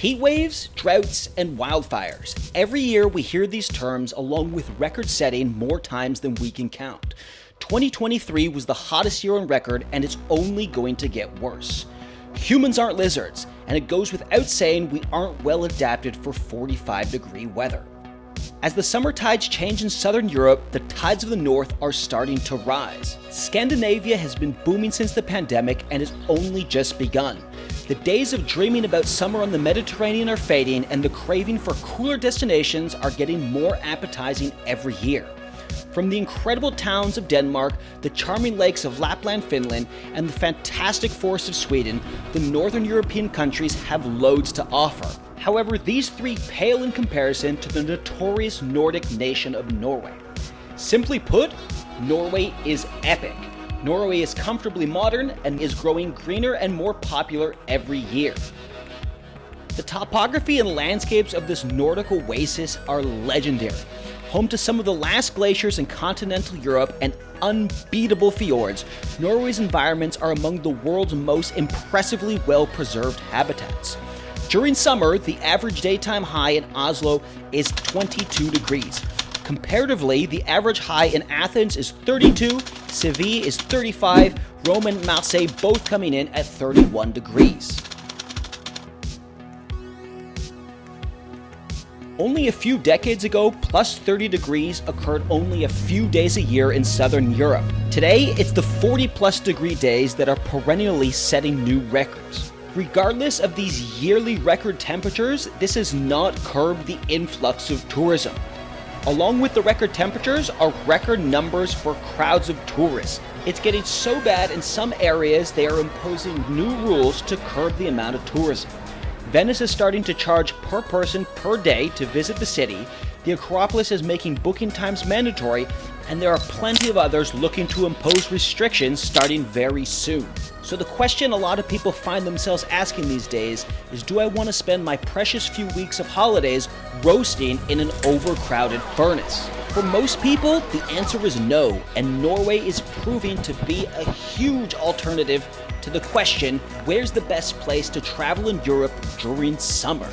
Heat waves, droughts, and wildfires. Every year we hear these terms along with record-setting more times than we can count. 2023 was the hottest year on record, and it's only going to get worse. Humans aren't lizards, and it goes without saying we aren't well adapted for 45-degree weather. As the summer tides change in southern Europe, the tides of the north are starting to rise. Scandinavia has been booming since the pandemic and has only just begun. The days of dreaming about summer on the Mediterranean are fading, and the craving for cooler destinations are getting more appetizing every year. From the incredible towns of Denmark, the charming lakes of Lapland, Finland, and the fantastic forests of Sweden, the northern European countries have loads to offer. However, these three pale in comparison to the notorious Nordic nation of Norway. Simply put, Norway is epic. Norway is comfortably modern and is growing greener and more popular every year. The topography and landscapes of this Nordic oasis are legendary. Home to some of the last glaciers in continental Europe and unbeatable fjords, Norway's environments are among the world's most impressively well-preserved habitats. During summer, the average daytime high in Oslo is 22 degrees. Comparatively, the average high in Athens is 32, Seville is 35, Rome and Marseille both coming in at 31 degrees. Only a few decades ago, plus 30 degrees occurred only a few days a year in southern Europe. Today, it's the 40-plus degree days that are perennially setting new records. Regardless of these yearly record temperatures, this has not curbed the influx of tourism. Along with the record temperatures are record numbers for crowds of tourists. It's getting so bad in some areas they are imposing new rules to curb the amount of tourism. Venice is starting to charge per person per day to visit the city, the Acropolis is making booking times mandatory, and there are plenty of others looking to impose restrictions starting very soon. So the question a lot of people find themselves asking these days is, do I want to spend my precious few weeks of holidays roasting in an overcrowded furnace? For most people, the answer is no, and Norway is proving to be a huge alternative to the question, where's the best place to travel in Europe during summer?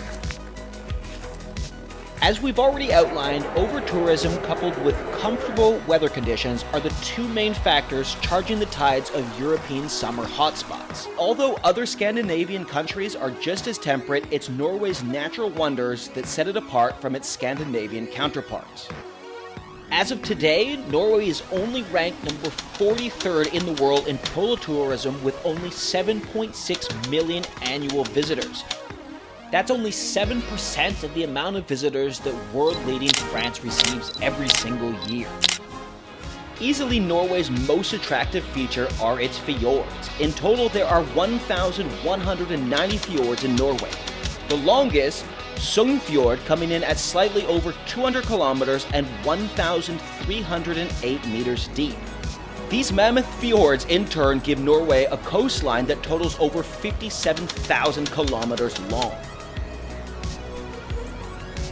As we've already outlined, over-tourism coupled with comfortable weather conditions are the two main factors charging the tides of European summer hotspots. Although other Scandinavian countries are just as temperate, it's Norway's natural wonders that set it apart from its Scandinavian counterparts. As of today, Norway is only ranked number 43rd in the world in total tourism with only 7.6 million annual visitors. That's only 7% of the amount of visitors that world-leading France receives every single year. Easily Norway's most attractive feature are its fjords. In total, there are 1,190 fjords in Norway. The longest, Fjord, coming in at slightly over 200 kilometers and 1,308 meters deep. These mammoth fjords in turn give Norway a coastline that totals over 57,000 kilometers long.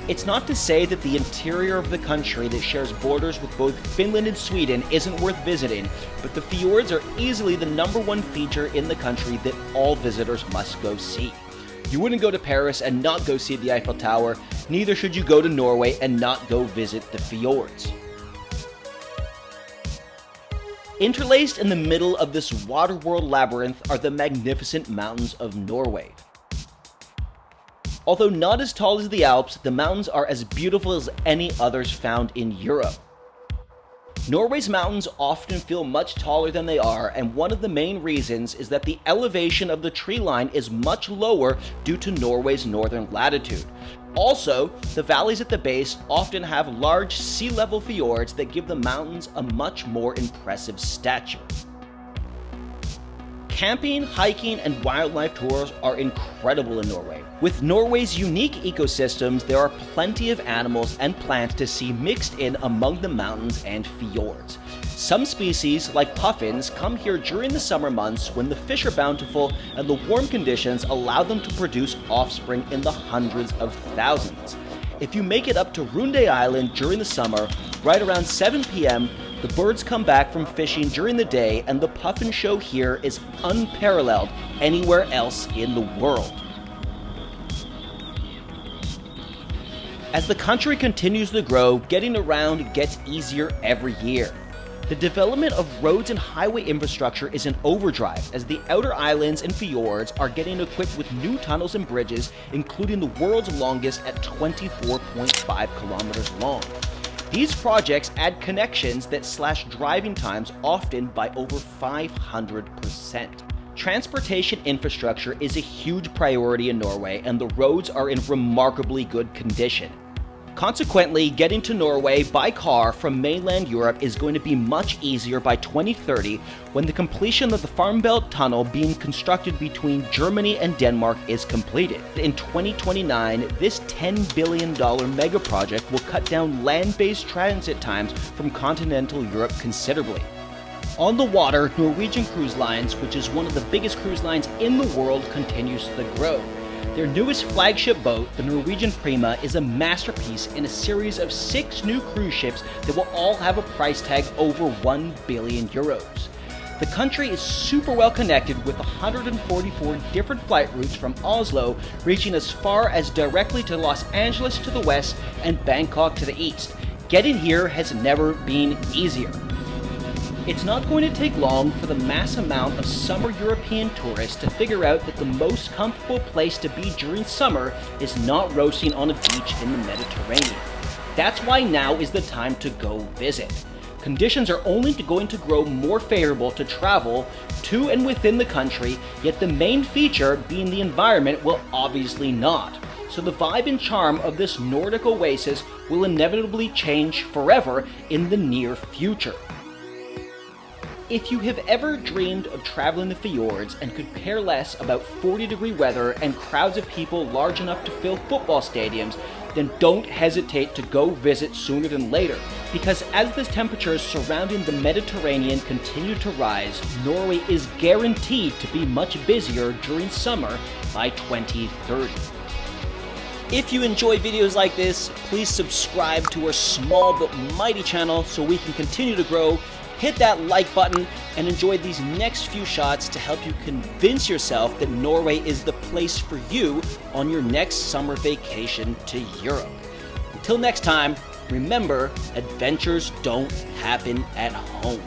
It's not to say that the interior of the country that shares borders with both Finland and Sweden isn't worth visiting, but the fjords are easily the number one feature in the country that all visitors must go see. You wouldn't go to Paris and not go see the Eiffel Tower, neither should you go to Norway and not go visit the fjords. Interlaced in the middle of this waterworld labyrinth are the magnificent mountains of Norway. Although not as tall as the Alps, the mountains are as beautiful as any others found in Europe. Norway's mountains often feel much taller than they are, and one of the main reasons is that the elevation of the tree line is much lower due to Norway's northern latitude. Also, the valleys at the base often have large sea-level fjords that give the mountains a much more impressive stature. Camping, hiking, and wildlife tours are incredible in Norway. With Norway's unique ecosystems, there are plenty of animals and plants to see mixed in among the mountains and fjords. Some species, like puffins, come here during the summer months when the fish are bountiful and the warm conditions allow them to produce offspring in the hundreds of thousands. If you make it up to Runde Island during the summer, right around 7 p.m., the birds come back from fishing during the day, and the puffin show here is unparalleled anywhere else in the world. As the country continues to grow, getting around gets easier every year. The development of roads and highway infrastructure is in overdrive as the outer islands and fjords are getting equipped with new tunnels and bridges, including the world's longest at 24.5 kilometers long. These projects add connections that slash driving times often by over 500%. Transportation infrastructure is a huge priority in Norway, and the roads are in remarkably good condition. Consequently, getting to Norway by car from mainland Europe is going to be much easier by 2030 when the completion of the Farm Belt Tunnel being constructed between Germany and Denmark is completed. In 2029, this $10 billion mega project will cut down land-based transit times from continental Europe considerably. On the water, Norwegian Cruise Lines, which is one of the biggest cruise lines in the world, continues to grow. Their newest flagship boat, the Norwegian Prima, is a masterpiece in a series of 6 new cruise ships that will all have a price tag over 1 billion euros. The country is super well connected with 144 different flight routes from Oslo, reaching as far as directly to Los Angeles to the west and Bangkok to the east. Getting here has never been easier. It's not going to take long for the mass amount of summer European tourists to figure out that the most comfortable place to be during summer is not roasting on a beach in the Mediterranean. That's why now is the time to go visit. Conditions are only going to grow more favorable to travel to and within the country, yet the main feature being the environment will obviously not. So the vibe and charm of this Nordic oasis will inevitably change forever in the near future. If you have ever dreamed of traveling the fjords and could care less about 40-degree weather and crowds of people large enough to fill football stadiums, then don't hesitate to go visit sooner than later. Because as the temperatures surrounding the Mediterranean continue to rise, Norway is guaranteed to be much busier during summer by 2030. If you enjoy videos like this, please subscribe to our small but mighty channel so we can continue to grow. Hit that like button and enjoy these next few shots to help you convince yourself that Norway is the place for you on your next summer vacation to Europe. Until next time, remember, adventures don't happen at home.